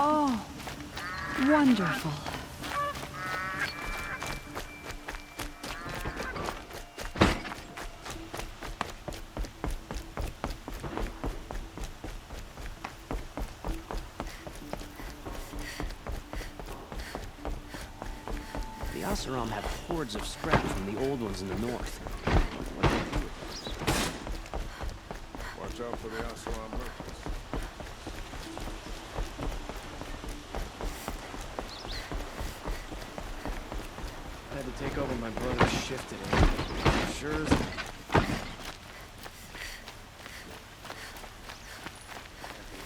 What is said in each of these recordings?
Oh, wonderful. The Oseram have hordes of scrap from the old ones in the north. What do they do with this? Watch out for the Oseram merchants. I had to take over my brother's shift today. Sure as... Every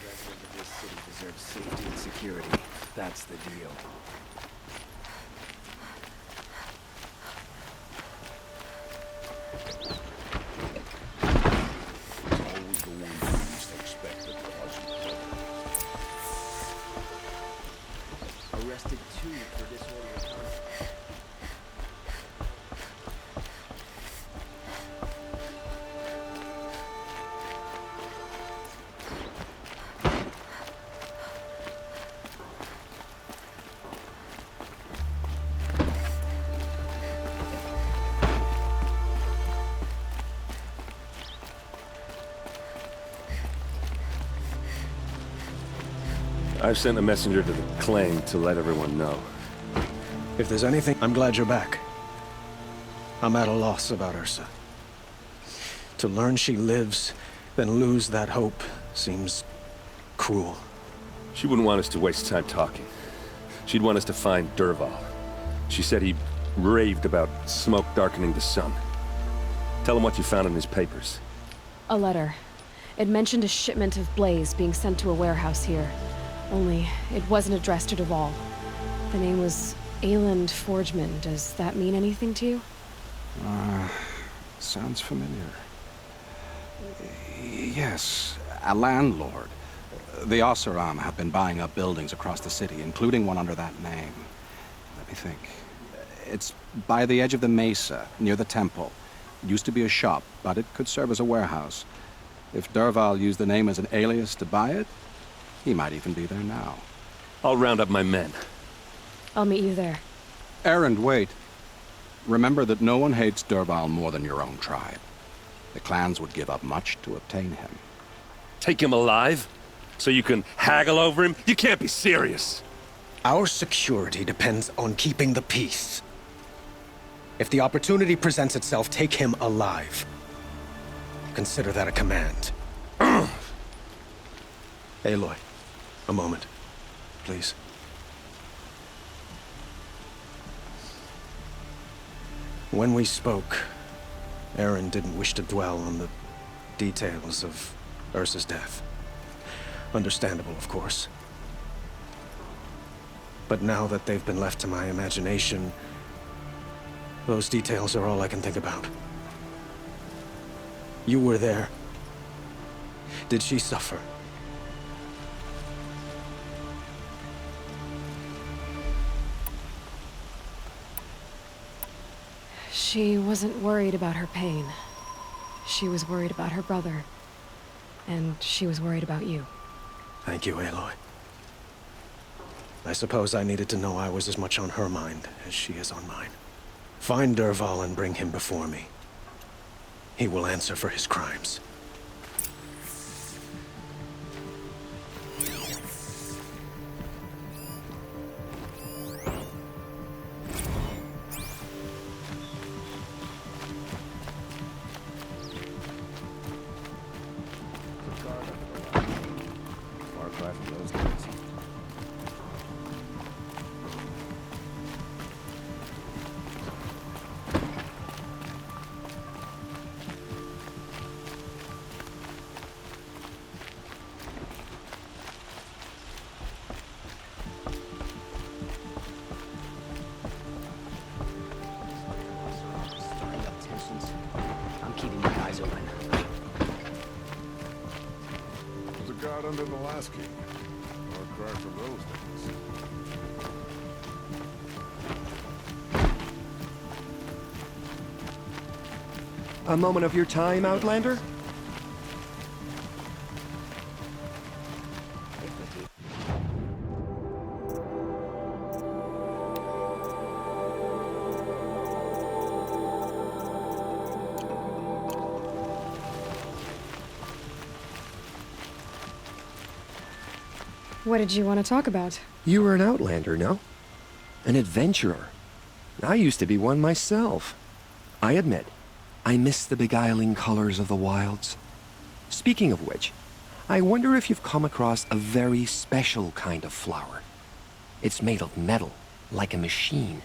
resident of this city deserves safety and security. That's the deal. Always the one who least expected the husband. Arrested two for disorderly conduct. I've sent a messenger to the claim to let everyone know. If there's anything, I'm glad you're back. I'm at a loss about Ursa. To learn she lives, then lose that hope, seems cruel. She wouldn't want us to waste time talking. She'd want us to find Dervahl. She said he raved about smoke darkening the sun. Tell him what you found in his papers. A letter. It mentioned a shipment of blaze being sent to a warehouse here. Only, it wasn't addressed to Dervahl. The name was Ayland Forgeman. Does that mean anything to you? Sounds familiar. Yes, a landlord. The Oseram have been buying up buildings across the city, including one under that name. Let me think. It's by the edge of the mesa, near the temple. It used to be a shop, but it could serve as a warehouse. If Dervahl used the name as an alias to buy it, he might even be there now. I'll round up my men. I'll meet you there. Errand, wait. Remember that no one hates Dervahl more than your own tribe. The clans would give up much to obtain him. Take him alive? So you can haggle over him? You can't be serious. Our security depends on keeping the peace. If the opportunity presents itself, take him alive. Consider that a command. Aloy, a moment, please. When we spoke, Aaron didn't wish to dwell on the details of Ursa's death. Understandable, of course. But now that they've been left to my imagination, those details are all I can think about. You were there. Did she suffer? She wasn't worried about her pain. She was worried about her brother. And she was worried about you. Thank you, Aloy. I suppose I needed to know I was as much on her mind as she is on mine. Find Dervahl and bring him before me. He will answer for his crimes. Far cry from those days. Stirring up tensions. I'm keeping my eyes open. Was a god under the last king. Far cry from those days. A moment of your time, Outlander? What did you want to talk about? You were an outlander, no? An adventurer. I used to be one myself. I admit, I miss the beguiling colors of the wilds. Speaking of which, I wonder if you've come across a very special kind of flower. It's made of metal, like a machine.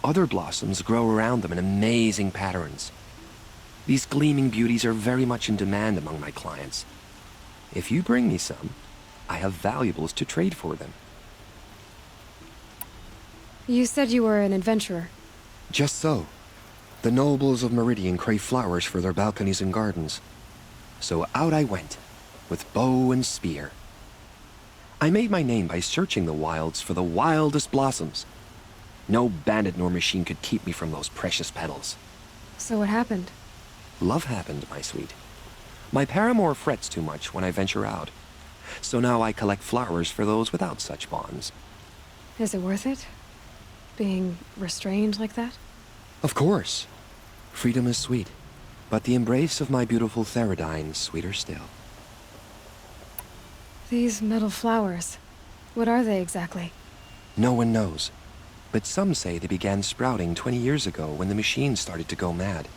Other blossoms grow around them in amazing patterns. These gleaming beauties are very much in demand among my clients. If you bring me some, I have valuables to trade for them. You said you were an adventurer. Just so. The nobles of Meridian crave flowers for their balconies and gardens. So out I went, with bow and spear. I made my name by searching the wilds for the wildest blossoms. No bandit nor machine could keep me from those precious petals. So what happened? Love happened, my sweet. My paramour frets too much when I venture out. So now I collect flowers for those without such bonds. Is it worth it? Being restrained like that? Of course. Freedom is sweet, but the embrace of my beautiful Theridine sweeter still. These metal flowers, what are they exactly? No one knows, but some say they began sprouting 20 years ago when the machine started to go mad.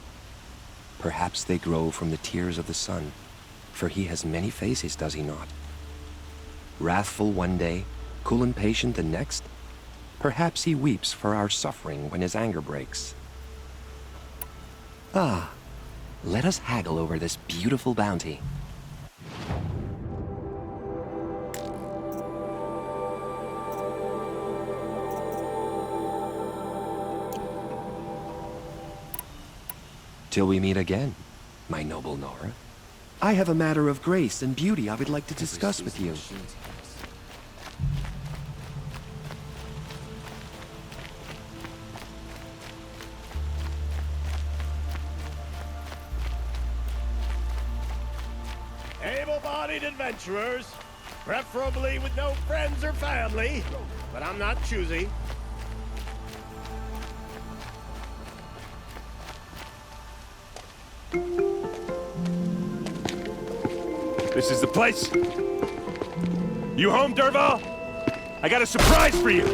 Perhaps they grow from the tears of the sun, for he has many faces, does he not? Wrathful one day, cool and patient the next. Perhaps he weeps for our suffering when his anger breaks. Ah, let us haggle over this beautiful bounty. Till we meet again, my noble Nora. I have a matter of grace and beauty I would like to discuss with you. Able-bodied adventurers, preferably with no friends or family, but I'm not choosy. This is the place. You home, Dervahl? I got a surprise for you.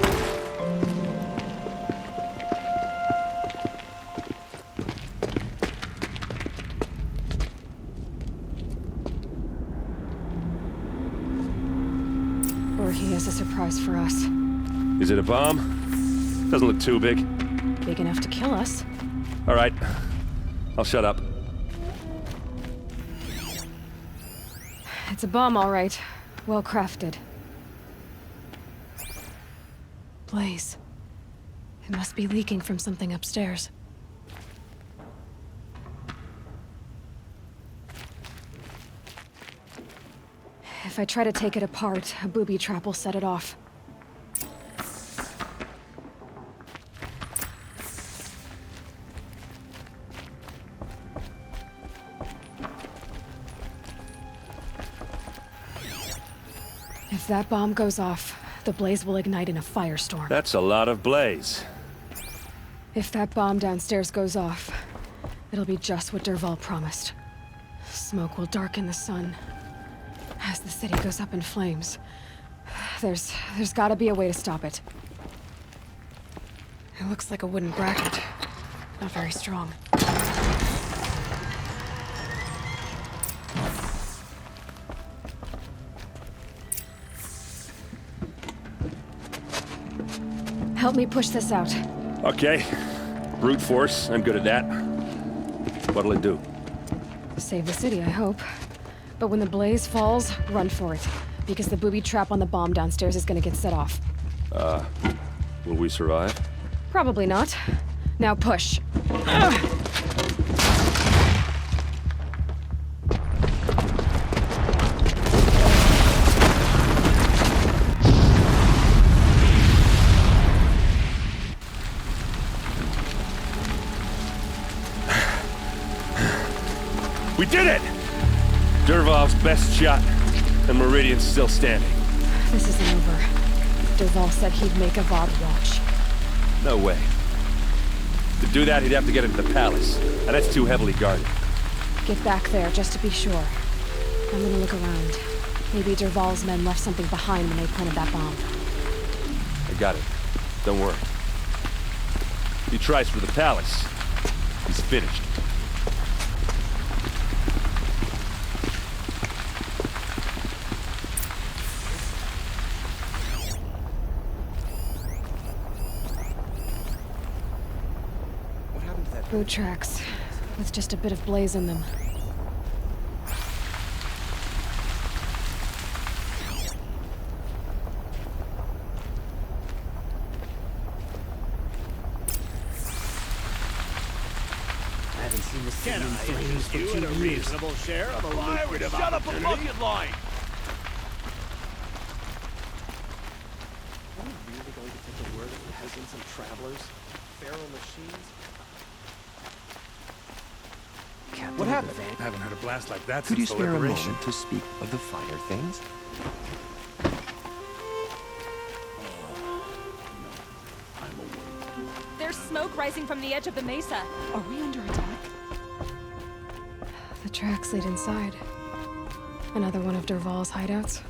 Or he has a surprise for us. Is it a bomb? Doesn't look too big. Big enough to kill us. All right. I'll shut up. It's a bomb, all right. Well crafted. Blaze. It must be leaking from something upstairs. If I try to take it apart, a booby trap will set it off. If that bomb goes off, the blaze will ignite in a firestorm. That's a lot of blaze. If that bomb downstairs goes off, it'll be just what Dervahl promised. Smoke will darken the sun. As the city goes up in flames, there's gotta be a way to stop it. It looks like a wooden bracket. Not very strong. Help me push this out. Okay. Brute force. I'm good at that. What'll it do? Save the city, I hope. But when the blaze falls, run for it. Because the booby trap on the bomb downstairs is gonna get set off. Will we survive? Probably not. Now push. Ugh. We did it! Dervahl's best shot, and Meridian's still standing. This isn't over. Dervahl said he'd make a VOD watch. No way. To do that, he'd have to get into the palace, and that's too heavily guarded. Get back there, just to be sure. I'm gonna look around. Maybe Dervahl's men left something behind when they planted that bomb. I got it. Don't worry. He tries for the palace. He's finished. Boot tracks, with just a bit of blaze in them. I haven't seen the city Can in I flames interest for you in a 2 years. reasonable share of a I would lucrative shut up a opportunity? bucket line! Are we really going to take a word of the peasants and travelers? Feral machines? Captain What happened? I haven't heard a blast like that Could you since spare a Liberation. moment to speak of the finer things? There's smoke rising from the edge of the mesa. Are we under attack? The tracks lead inside. Another one of Dervahl's hideouts.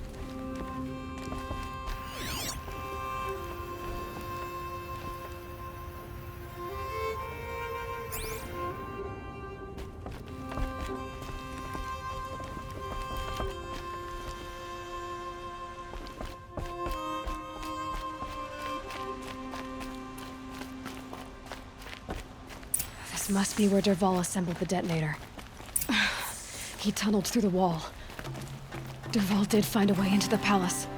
This must be where Dervahl assembled the detonator. He tunneled through the wall. Dervahl did find a way into the palace.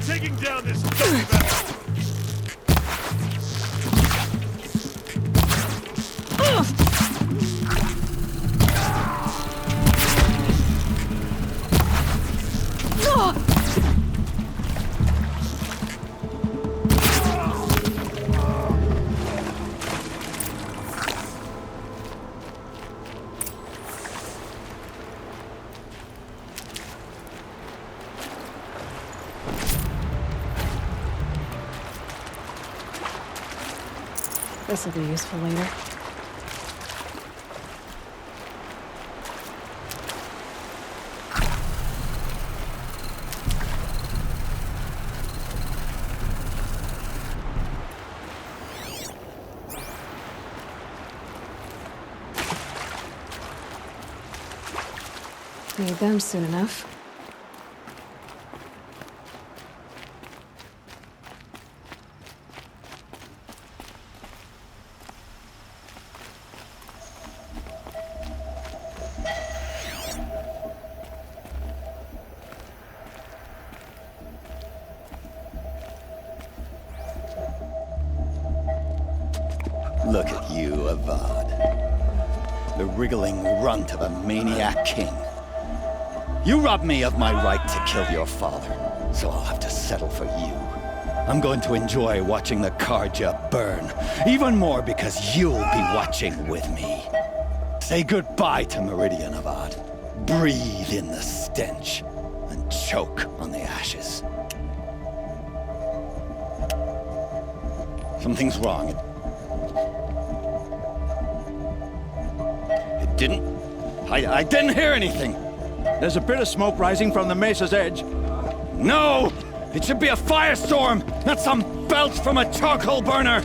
Taking down this filthy bastard! This'll be useful later. Need them soon enough. Look at you, Avad. The wriggling runt of a maniac king. You robbed me of my right to kill your father, so I'll have to settle for you. I'm going to enjoy watching the Karja burn, even more because you'll be watching with me. Say goodbye to Meridian, Avad. Breathe in the stench, and choke on the ashes. Something's wrong. It didn't... I didn't hear anything. There's a bit of smoke rising from the mesa's edge. No! It should be a firestorm, not some belch from a charcoal burner!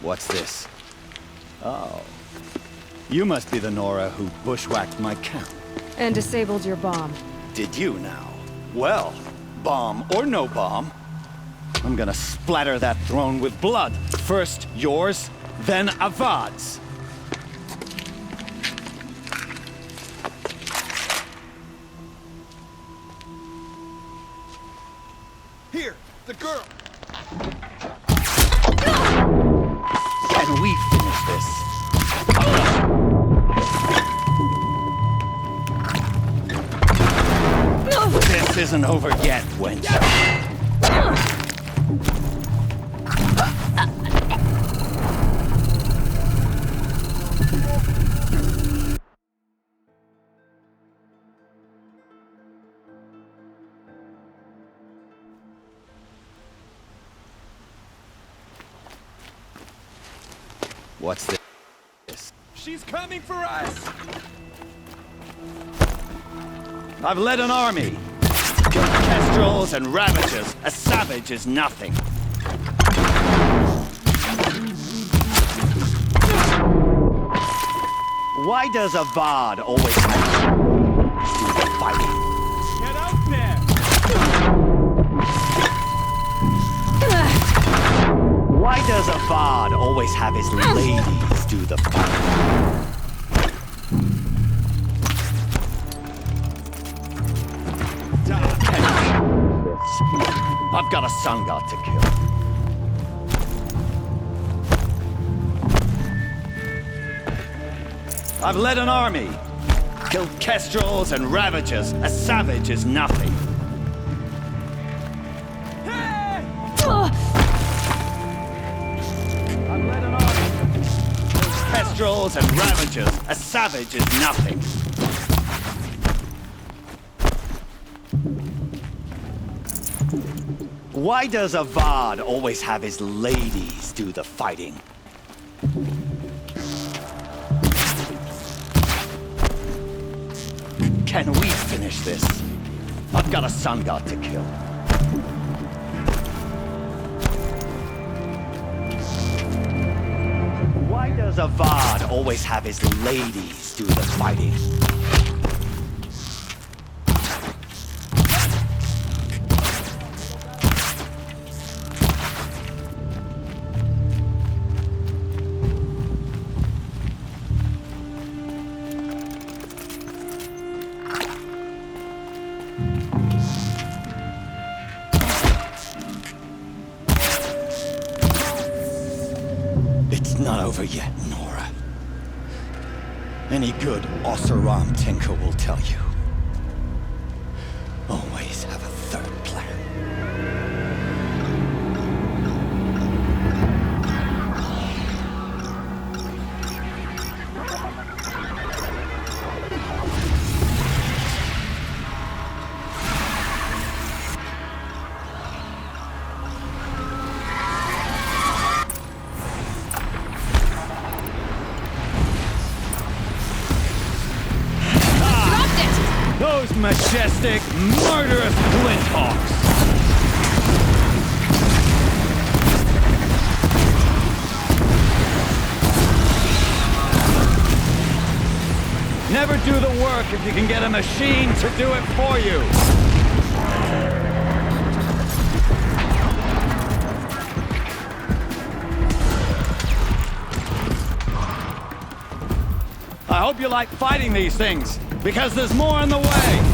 What's this? Oh. You must be the Nora who bushwhacked my camp. And disabled your bomb. Did you now? Well, bomb or no bomb, I'm gonna splatter that throne with blood. First yours, then Avad's. Here, the girl. Can we finish this? This isn't over yet, wench. What's this? She's coming for us! I've led an army. Killed kestrels and ravagers. A savage is nothing. Why does Avad always have to the fighting? Get out there! Why does Avad always have his ladies do the fighting? I've got a sun god to kill. I've led an army. Killed kestrels and ravagers. A savage is nothing. I've led an army. Killed kestrels and ravagers. A savage is nothing. Why does Avad always have his ladies do the fighting? Can we finish this? I've got a sun god to kill. Why does Avad always have his ladies do the fighting? Not over yet, Nora. Any good Oseram tinker will tell you. Always have a third plan. Those majestic, murderous flinthawks! Never do the work if you can get a machine to do it for you! I hope you like fighting these things, because there's more on the way!